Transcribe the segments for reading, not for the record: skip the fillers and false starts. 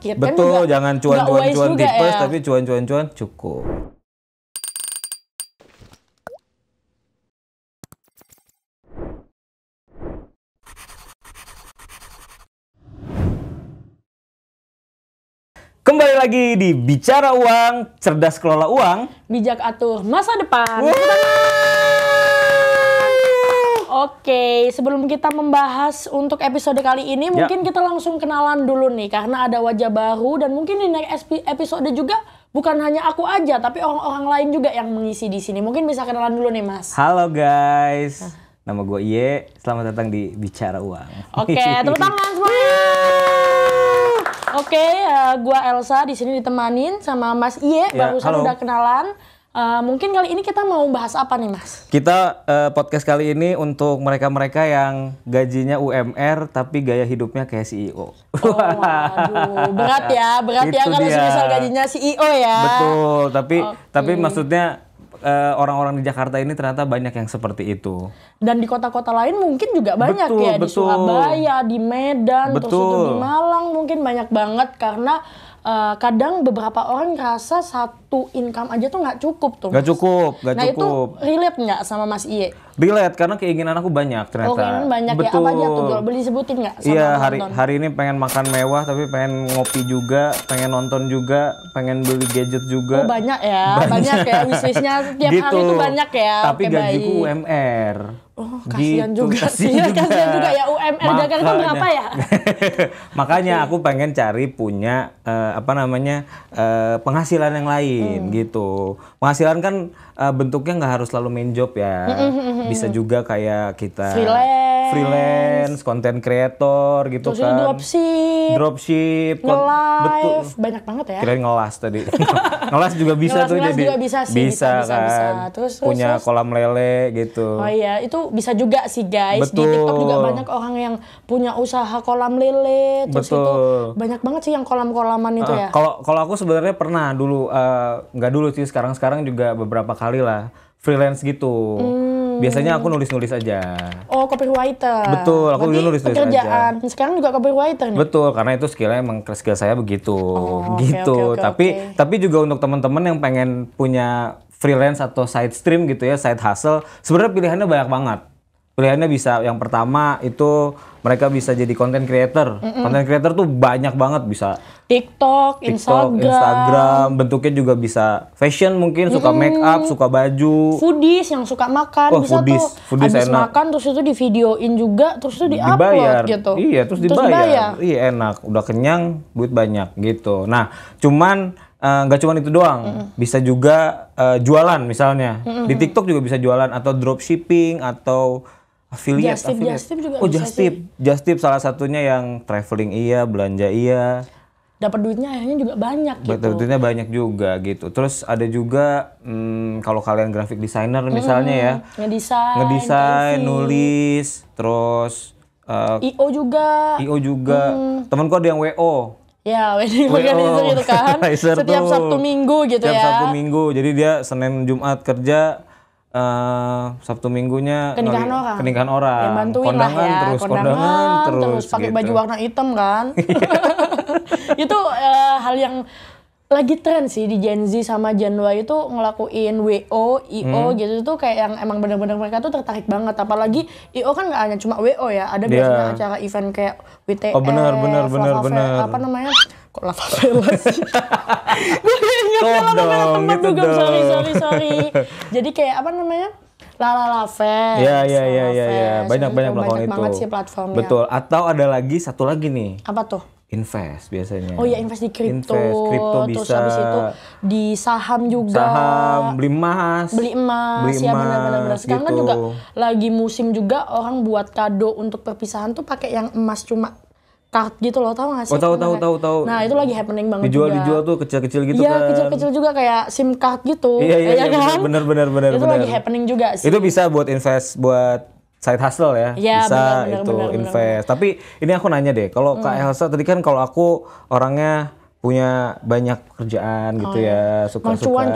Kan Betul, juga jangan nggak cuan-cuan wise juga tipes, ya. tapi cuan-cuan cukup. Kembali lagi di Bicara Uang, Cerdas Kelola Uang. Bijak atur masa depan. Oke, sebelum kita membahas untuk episode kali ini, mungkin kita langsung kenalan dulu nih. Karena ada wajah baru dan mungkin di next episode juga bukan hanya aku aja, tapi orang-orang lain juga yang mengisi di sini. Mungkin bisa kenalan dulu nih, Mas. Halo guys, nama gue Iye. Selamat datang di Bicara Uang. Oke, tepuk tangan semuanya. Oke, gue Elsa di sini ditemanin sama Mas Iye. Barusan udah kenalan. Mungkin kali ini kita mau bahas apa nih, Mas? Kita podcast kali ini untuk mereka-mereka yang gajinya UMR tapi gaya hidupnya kayak CEO. Waduh, berat ya kalau semisal gajinya CEO ya. Betul, tapi maksudnya orang-orang di Jakarta ini ternyata banyak yang seperti itu. Dan di kota-kota lain mungkin juga banyak di Surabaya, di Medan, terus itu di Malang mungkin banyak banget karena kadang beberapa orang ngerasa satu income aja tuh nggak cukup tuh. Nggak cukup. Nah itu relate nggak sama Mas Iye? Relate karena keinginan aku banyak ternyata. Oh, keinginan banyak. Betul. Ya, apa aja tuh? Boleh disebutin nggak? Iya, hari ini pengen makan mewah tapi pengen ngopi juga, pengen nonton juga, pengen beli gadget juga. Oh banyak ya, banyak ya wishlistnya tiap gitu. hari itu banyak ya. Tapi gajiku UMR. Oh, kasihan gitu, juga sih. Kasihan juga ya UMR Jakarta berapa ya? Makanya aku pengen cari punya penghasilan yang lain gitu. Penghasilan kan bentuknya nggak harus selalu main job ya. Bisa juga kayak kita freelance, content creator gitu. Terus kan. Dropship, nge-live, banyak banget ya. Kirain ngelas tadi. Ngelas juga bisa tuh jadi. Juga bisa sih, bisa. Terus punya kolam lele gitu. Oh iya, itu bisa juga sih guys. Betul. Di TikTok juga banyak orang yang punya usaha kolam lele. Terus itu banyak banget sih yang kolam-kolaman itu ya. Kalau aku sebenarnya pernah dulu, nggak dulu sih, sekarang juga beberapa kali lah freelance gitu. Biasanya aku nulis-nulis aja. Oh, copywriter. Betul, aku dulu nulis-nulis pekerjaan. Aja. Sekarang juga copywriter nih. Betul, karena itu skillnya emang skill saya begitu. Gitu. Tapi juga untuk teman-teman yang pengen punya freelance atau side stream gitu ya, side hustle, sebenarnya pilihannya banyak banget. Pilihannya bisa, yang pertama itu mereka bisa jadi content creator. Content creator tuh banyak banget, bisa TikTok, Instagram. Bentuknya juga bisa fashion mungkin, suka make up, suka baju. Foodies yang suka makan, bisa foodies habis enak. Makan terus itu di videoin juga, terus itu di-upload gitu. Iya, terus dibayar. Iya, enak. Udah kenyang, duit banyak gitu. Nah, cuman nggak cuman itu doang, bisa juga jualan misalnya. Di TikTok juga bisa jualan, atau dropshipping, atau affiliate. Just Tip juga bisa sih. Just Tip salah satunya yang traveling iya, belanja iya. Dapat duitnya akhirnya juga banyak gitu. Dapat duitnya banyak juga gitu. Terus ada juga kalau kalian graphic designer misalnya ya. Ngedesain, nulis, terus IO juga. Temenku ada yang WO. Ya, wedding organizer itu kan. Setiap Sabtu Minggu gitu ya. Setiap Sabtu Minggu. Jadi dia Senin Jumat kerja, Sabtu Minggunya kenikahan orang. Yang bantuin kondangan terus pakai gitu. baju warna hitam kan. Itu hal yang lagi tren sih di Gen Z sama Gen Y itu ngelakuin WO, IO gitu tuh kayak yang emang benar-benar mereka tuh tertarik banget. Apalagi IO kan nggak hanya cuma WO ya, ada biasanya acara event kayak WTF, bener. apa namanya? Kok Lava Vela sih? Gue inget Top dong, gitu dong. Sorry. Jadi kayak apa namanya? Lala Fest. Iya. Banyak banget sih platformnya. Betul. Atau ada satu lagi nih. Apa tuh? Invest biasanya. Oh iya, invest di kripto. Bisa. Terus habis itu di saham juga. Beli emas. Ya benar-benar. Sekarang kan juga lagi musim juga orang buat kado untuk perpisahan tuh pakai yang emas cuma card gitu loh, tahu nggak sih? Oh tahu. Nah itu lagi happening banget dijual tuh kecil-kecil gitu kan? Iya kecil-kecil juga kayak SIM card gitu. Iya kan? Bener. Itu lagi happening juga sih. Itu bisa buat invest, buat side hustle ya, bisa invest. Tapi ini aku nanya deh, kalau Kak Elsa tadi kan kalau aku orangnya punya banyak pekerjaan gitu ya, suka cuan,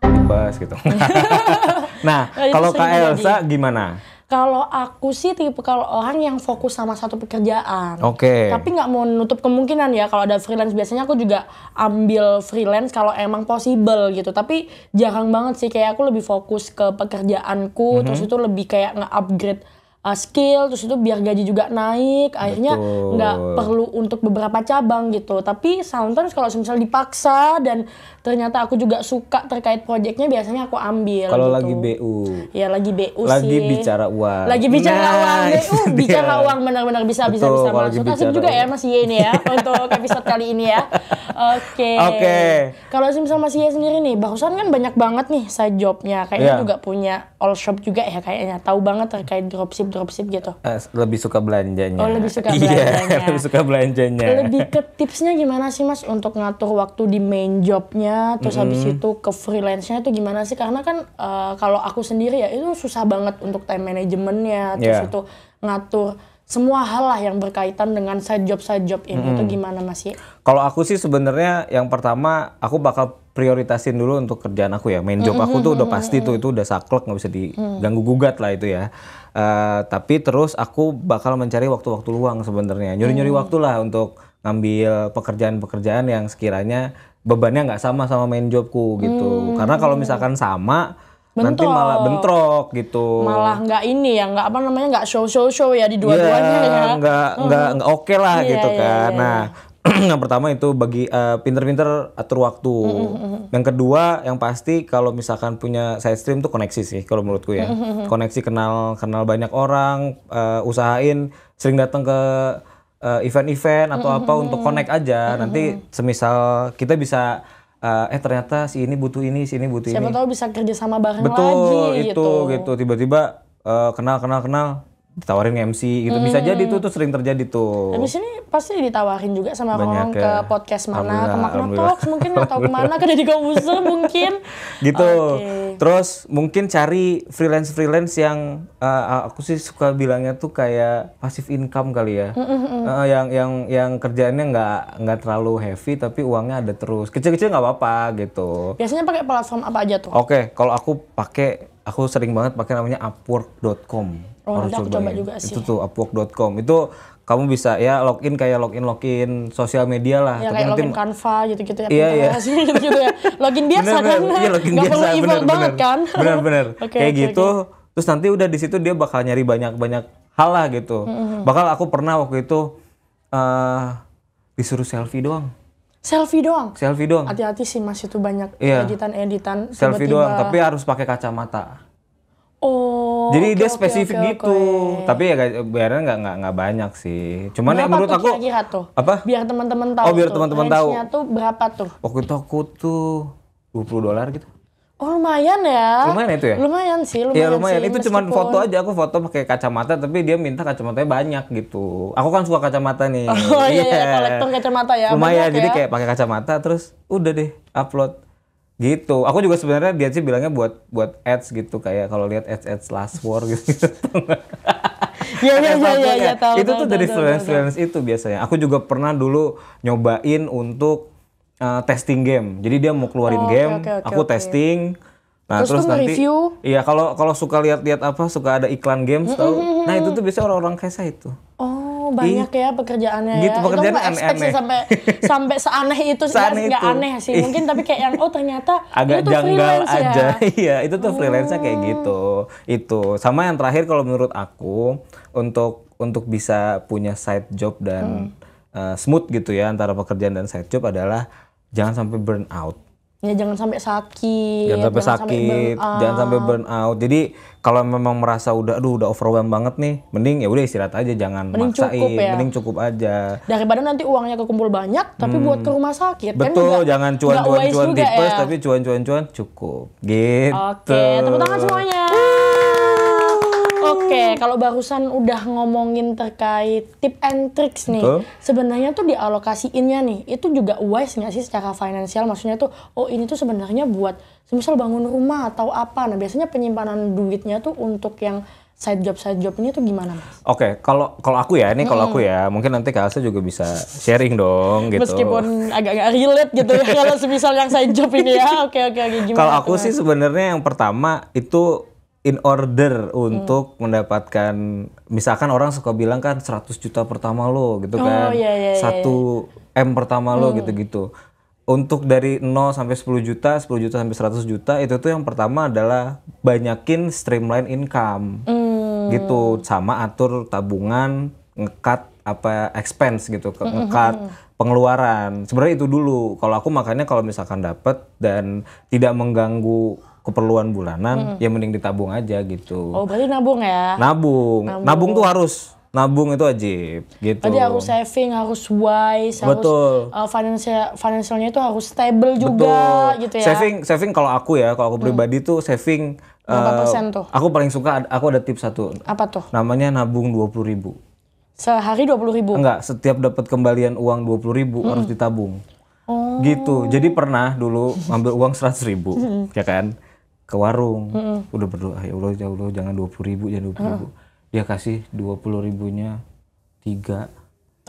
bebas gitu. Nah, kalau Kak Elsa gimana? Kalau aku sih tipe kalau orang yang fokus sama satu pekerjaan. Oke. Tapi nggak mau nutup kemungkinan ya kalau ada freelance. Biasanya aku juga ambil freelance kalau emang possible gitu. Tapi jarang banget sih, kayak aku lebih fokus ke pekerjaanku. Terus itu lebih kayak nge-upgrade skill, terus itu biar gaji juga naik, akhirnya nggak perlu untuk beberapa cabang gitu. Tapi sometimes kalau misal dipaksa dan ternyata aku juga suka terkait proyeknya, biasanya aku ambil. Kalau gitu. lagi BU. Ya lagi BU lagi sih. Lagi bicara uang. Lagi bicara uang, BU bicara dia. uang, benar-benar bisa Betul, masuk. Asik juga ya Mas Ye ini ya untuk episode kali ini ya. Oke. Kalau misal Mas Ye sendiri nih, barusan kan banyak banget nih side jobnya, kayaknya juga punya all shop juga ya kayaknya. Tahu banget terkait dropship gitu. Lebih suka belanjanya. Oh, lebih suka belanjanya. Iya, lebih suka belanjanya. Lebih ke tipsnya gimana sih Mas untuk ngatur waktu di main jobnya, terus habis itu ke freelance-nya itu gimana sih? Karena kan kalau aku sendiri ya itu susah banget untuk time manajemennya, terus itu ngatur semua hal lah yang berkaitan dengan side job ini. Itu gimana Mas ya? Kalau aku sih sebenarnya yang pertama aku bakal prioritasin dulu untuk kerjaan aku ya. Main job aku tuh udah pasti tuh, itu udah saklek, nggak bisa diganggu gugat lah itu ya. Tapi terus aku bakal mencari waktu-waktu luang sebenarnya, nyuri-nyuri waktu lah untuk ngambil pekerjaan-pekerjaan yang sekiranya bebannya nggak sama main jobku gitu. Karena kalau misalkan sama, nanti malah bentrok gitu. Malah nggak ini ya, nggak show ya di dua-duanya ya. Nggak oke lah gitu kan. Nah, yang pertama itu bagi pinter-pinter atur waktu. Yang kedua yang pasti kalau misalkan punya side stream tuh koneksi sih kalau menurutku ya. Koneksi, kenal banyak orang, usahain sering datang ke event-event atau apa untuk connect aja. Nanti semisal kita bisa ternyata si ini butuh ini, si ini butuh Siapa ini. tahu bisa kerja sama bareng Betul, lagi gitu. Tiba-tiba kenal ditawarin MC gitu. Bisa jadi tuh sering terjadi tuh. Habis ini pasti ditawarin juga sama orang ke podcast mana, ke Makna Alhamdulillah. Talks mungkin, atau kemana, ke Deddy Kobuser mungkin. Gitu. Terus mungkin cari freelance yang aku sih suka bilangnya tuh kayak passive income kali ya. Yang kerjaannya nggak terlalu heavy tapi uangnya ada terus. Kecil-kecil nggak apa-apa gitu. Biasanya pakai platform apa aja tuh? Oke, kalau aku sering banget pakai namanya Upwork.com. Oh, nanti aku coba juga sih. Itu tuh Upwork.com. Itu kamu bisa ya login sosial media lah. Ya kayak login Canva gitu-gitu ya. Iya. gitu ya. Login biasa kan. Iya, login nggak biasa. perlu effort banget kan. Bener. Kayak gitu. Terus nanti udah di situ dia bakal nyari banyak hal lah gitu. Bakal aku pernah waktu itu disuruh selfie doang. Selfie doang? Hati-hati sih Mas, itu banyak editan-editan. Selfie doang, tapi harus pakai kacamata. Oh. Jadi dia spesifik gitu. Tapi ya bayarnya nggak banyak sih. Cuman ya menurut aku kira-kira tuh? Apa? Biar teman-teman tahu. Oh, biar teman-teman tahu. Range-nya tuh berapa tuh? Waktu itu aku tuh $20 gitu. Oh, lumayan ya. Lumayan itu ya? Lumayan sih. Iya lumayan. Itu cuman foto aja. Aku foto pakai kacamata, tapi dia minta kacamatanya banyak gitu. Aku kan suka kacamata nih. Oh iya, kolektor kacamata ya. Lumayan. Jadi kayak pakai kacamata terus udah deh upload. Gitu. Aku juga sebenarnya dia sih bilangnya buat ads gitu, kayak kalau lihat ads last war gitu. Iya, tahu. Itu tuh dari freelance itu biasanya. Aku juga pernah dulu nyobain untuk testing game. Jadi dia mau keluarin game, aku testing. Nah, terus nanti review. Iya, kalau suka lihat suka ada iklan games tahu. Nah, itu tuh biasanya orang-orang kayak saya itu. Oh, banyak ya pekerjaannya gitu, ya. pekerjaan itu aneh-aneh. Sampai seaneh itu sih, nggak aneh sih. Mungkin tapi kayak yang ternyata agak itu janggal aja. Ya? Iya, itu tuh freelance-nya kayak gitu. Itu. Sama yang terakhir kalau menurut aku untuk bisa punya side job dan smooth gitu ya antara pekerjaan dan side job adalah jangan sampai burn out. Ya jangan sampai sakit. Jangan sampai burn out. Jadi kalau memang merasa udah overwhelmed banget nih, mending ya udah istirahat aja, jangan maksain. Mending cukup aja. Daripada nanti uangnya kekumpul banyak tapi buat ke rumah sakit. Betul, kan jangan cuan-cuan tipes tapi cuan-cuan cukup. Gitu. Oke, tepuk tangan semuanya. Oke, kalau barusan udah ngomongin terkait tip and tricks nih, sebenarnya tuh dialokasiinnya nih, itu juga wise nggak sih secara finansial? Maksudnya tuh, ini tuh sebenarnya buat, misal bangun rumah atau apa. Nah, biasanya penyimpanan duitnya tuh untuk yang side job ini tuh gimana, Mas? Oke, kalau aku ya, kalau aku ya, mungkin nanti Kak Elsa juga bisa sharing dong gitu. Meskipun agak relate gitu ya kalau semisal yang side job ini ya. Oke, gimana? Kalau aku sih sebenarnya yang pertama itu in order untuk mendapatkan, misalkan orang suka bilang kan 100 juta pertama lo gitu kan. Iya, 1 M pertama lo gitu-gitu. Untuk dari 0 sampai 10 juta, 10 juta sampai 100 juta itu tuh yang pertama adalah banyakin streamline income. Gitu, sama atur tabungan, nge-cut apa expense gitu, nge-cut pengeluaran. Sebenarnya itu dulu. Kalau aku makanya kalau misalkan dapat dan tidak mengganggu keperluan bulanan, ya mending ditabung aja gitu. Oh, berarti nabung ya? Nabung tuh harus. Nabung itu wajib gitu. Berarti harus saving, harus wise, Betul. harus financialnya itu harus stable juga gitu ya. Saving kalau aku pribadi tuh saving berapa persen tuh? Aku paling suka, aku ada tips satu. Apa tuh? Namanya nabung 20.000. Sehari 20.000? Enggak, setiap dapat kembalian uang 20.000 harus ditabung. Oh. Gitu. Jadi pernah dulu ambil uang 100.000, ya kan? Ke warung. Udah berdoa, ya Allah jangan 20.000, jangan 20.000. Dia kasih 20.000-nya 3.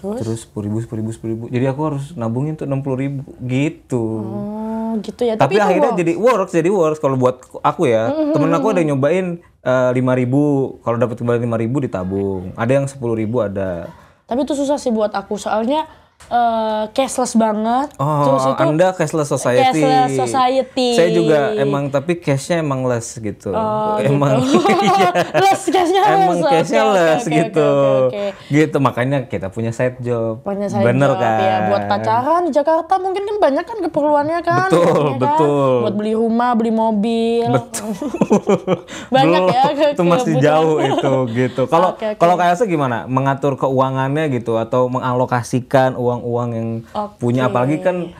Terus 10.000. Jadi aku harus nabungin tuh 60.000 gitu. Oh, gitu ya. Tapi akhirnya jadi works kalau buat aku ya. Temen aku ada yang nyobain 5.000, kalau dapat kembali 5.000 ditabung. Ada yang 10.000 ada. Tapi itu susah sih buat aku soalnya cashless banget. Oh, terus itu Anda cashless society. Cashless society. Saya juga emang, tapi cashnya emang less gitu. Emang less cashnya emang cashnya less gitu. Okay. Gitu, makanya kita punya side job. Bener job, kan? Ya, buat pacaran di Jakarta mungkin kan banyak kan keperluannya kan. Betul. Kan? Buat beli rumah, beli mobil. Banyak ya. Itu masih jauh itu gitu. Kalau kayak gimana? Mengatur keuangannya gitu atau mengalokasikan uang yang punya, apalagi kan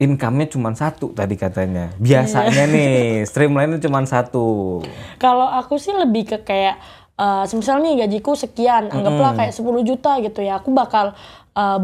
income-nya cuma 1 tadi katanya. Biasanya nih streamline-nya cuma 1. Kalau aku sih lebih ke kayak semisal nih gajiku sekian, anggaplah kayak 10 juta gitu ya. Aku bakal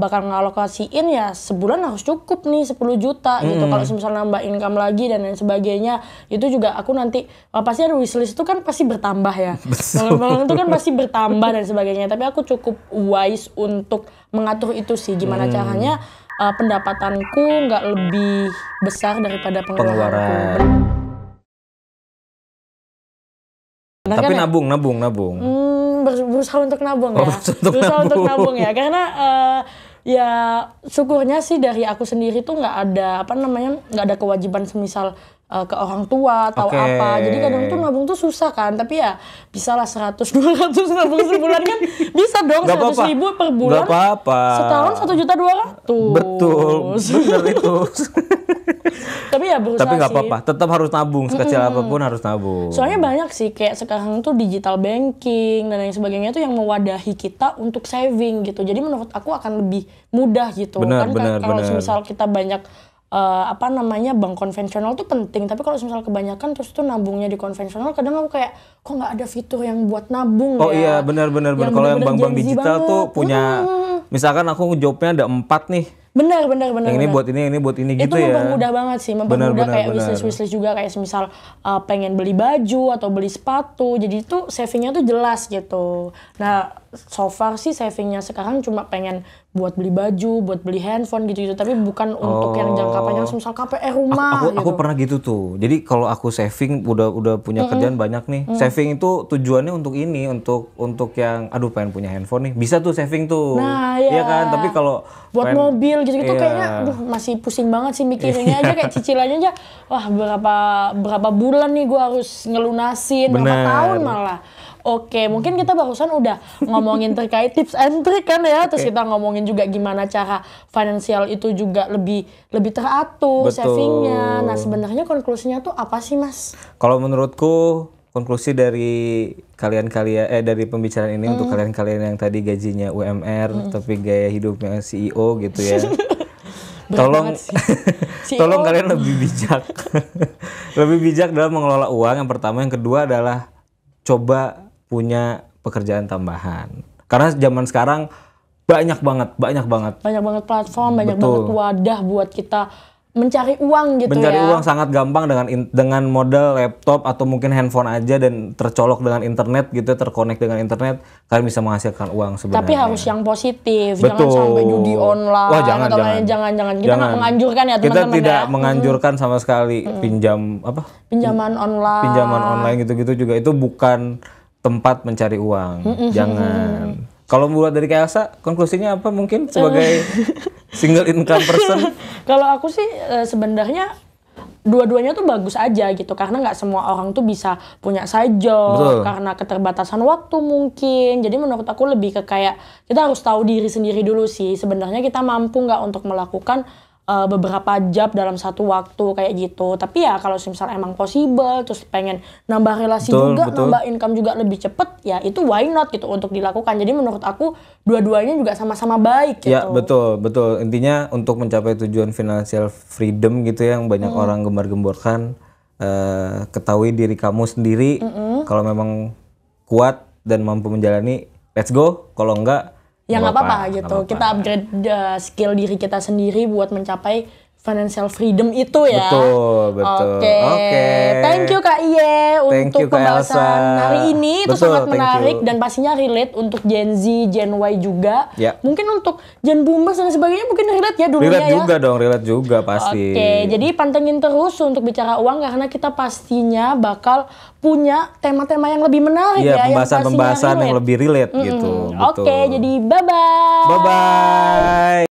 ngalokasiin ya sebulan harus cukup nih 10 juta gitu. Kalau semisal nambah income lagi dan lain sebagainya, itu juga aku nanti pasti ada wishlist itu kan pasti bertambah ya. Bangun itu kan pasti bertambah dan sebagainya. Tapi aku cukup wise untuk mengatur itu sih. Gimana caranya pendapatanku nggak lebih besar daripada pengeluaranku. Tapi kan nabung. Berusaha untuk nabung ya. Berusaha untuk nabung ya. Karena ya syukurnya sih dari aku sendiri tuh nggak ada kewajiban semisal ke orang tua atau apa. Jadi kadang tuh nabung tuh susah kan. Tapi ya bisa lah 100-200 nabung sebulan kan bisa dong. 100.000 per bulan. Gak apa-apa. Setahun 1.200.000. Betul. Bener itu. Tapi ya berusaha Tapi nggak sih. apa-apa, tetap harus nabung, sekecil apapun harus nabung. Soalnya banyak sih kayak sekarang tuh digital banking dan lain sebagainya tuh yang mewadahi kita untuk saving gitu. Jadi menurut aku akan lebih mudah gitu. Benar. Kalau misal kita banyak bank konvensional tuh penting, tapi kalau misal kebanyakan terus tuh nabungnya di konvensional, kadang aku kayak kok nggak ada fitur yang buat nabung ya. Oh iya, benar. Kalau yang bank-bank digital tuh punya, misalkan aku jobnya ada 4 nih. Benar. Yang ini buat ini gitu itu ya. Itu mempermudah banget sih, mempermudah kayak wishlist juga kayak semisal pengen beli baju atau beli sepatu, jadi itu savingnya tuh jelas gitu. Nah, so far sih savingnya sekarang cuma pengen buat beli baju, buat beli handphone gitu, tapi bukan untuk yang jangka panjang semisal KPR rumah. Aku pernah gitu tuh. Jadi kalau aku saving udah punya kerjaan banyak nih. Saving itu tujuannya untuk ini, untuk yang pengen punya handphone nih. Bisa tuh saving tuh. Nah, iya kan? Tapi kalau buat mobil gitu-gitu kayaknya masih pusing banget sih mikirinnya aja kayak cicilannya aja. Wah, berapa bulan nih gua harus ngelunasin, berapa tahun malah. Oke, mungkin kita barusan udah ngomongin terkait tips and trick kan ya, terus kita ngomongin juga gimana cara finansial itu juga lebih teratur, savingnya. Nah, sebenarnya konklusinya tuh apa sih, Mas? Kalau menurutku konklusi dari dari pembicaraan ini untuk kalian yang tadi gajinya UMR tapi gaya hidupnya CEO gitu ya. Tolong kalian lebih bijak. Lebih bijak dalam mengelola uang. Yang pertama, yang kedua adalah coba punya pekerjaan tambahan. Karena zaman sekarang banyak banget platform, banyak banget wadah buat kita mencari uang gitu mencari ya. uang sangat gampang dengan modal laptop atau mungkin handphone aja dan tercolok dengan internet gitu, terkonek dengan internet, kalian bisa menghasilkan uang sebenarnya. Tapi harus yang positif, Betul. jangan sampai judi online. Wah, jangan. Jangan. Kita nggak menganjurkan ya teman-teman. Kita tidak menganjurkan sama sekali pinjaman online. Pinjaman online gitu-gitu juga itu bukan tempat mencari uang. Jangan. Kalau buat dari Kak Elsa, konklusinya apa mungkin sebagai single income person? Kalau aku sih sebenarnya dua-duanya tuh bagus aja gitu, karena nggak semua orang tuh bisa punya side job. Betul. Karena keterbatasan waktu mungkin. Jadi menurut aku lebih ke kayak kita harus tahu diri sendiri dulu sih. Sebenarnya kita mampu nggak untuk melakukan beberapa job dalam satu waktu kayak gitu. Tapi ya kalau misalnya emang possible, terus pengen nambah relasi juga, nambah income juga lebih cepet, ya itu why not gitu untuk dilakukan. Jadi menurut aku dua-duanya juga sama-sama baik gitu. Ya betul. Intinya untuk mencapai tujuan financial freedom gitu yang banyak orang gembar-gemborkan, ketahui diri kamu sendiri. Kalau memang kuat dan mampu menjalani, let's go. Kalau enggak, ya nggak apa-apa gitu. Kita upgrade skill diri kita sendiri buat mencapai financial freedom itu ya. Betul. Oke. Thank you Kak Iye untuk pembahasan hari ini. Itu sangat menarik dan pastinya relate untuk Gen Z, Gen Y juga. Ya. Mungkin untuk Gen Boomers dan sebagainya mungkin relate ya dulunya relate juga dong, relate juga pasti. Oke, jadi pantengin terus untuk bicara uang karena kita pastinya bakal punya tema-tema yang lebih menarik ya. Pembahasan-pembahasan yang lebih relate gitu. Oke, jadi bye-bye. Bye-bye.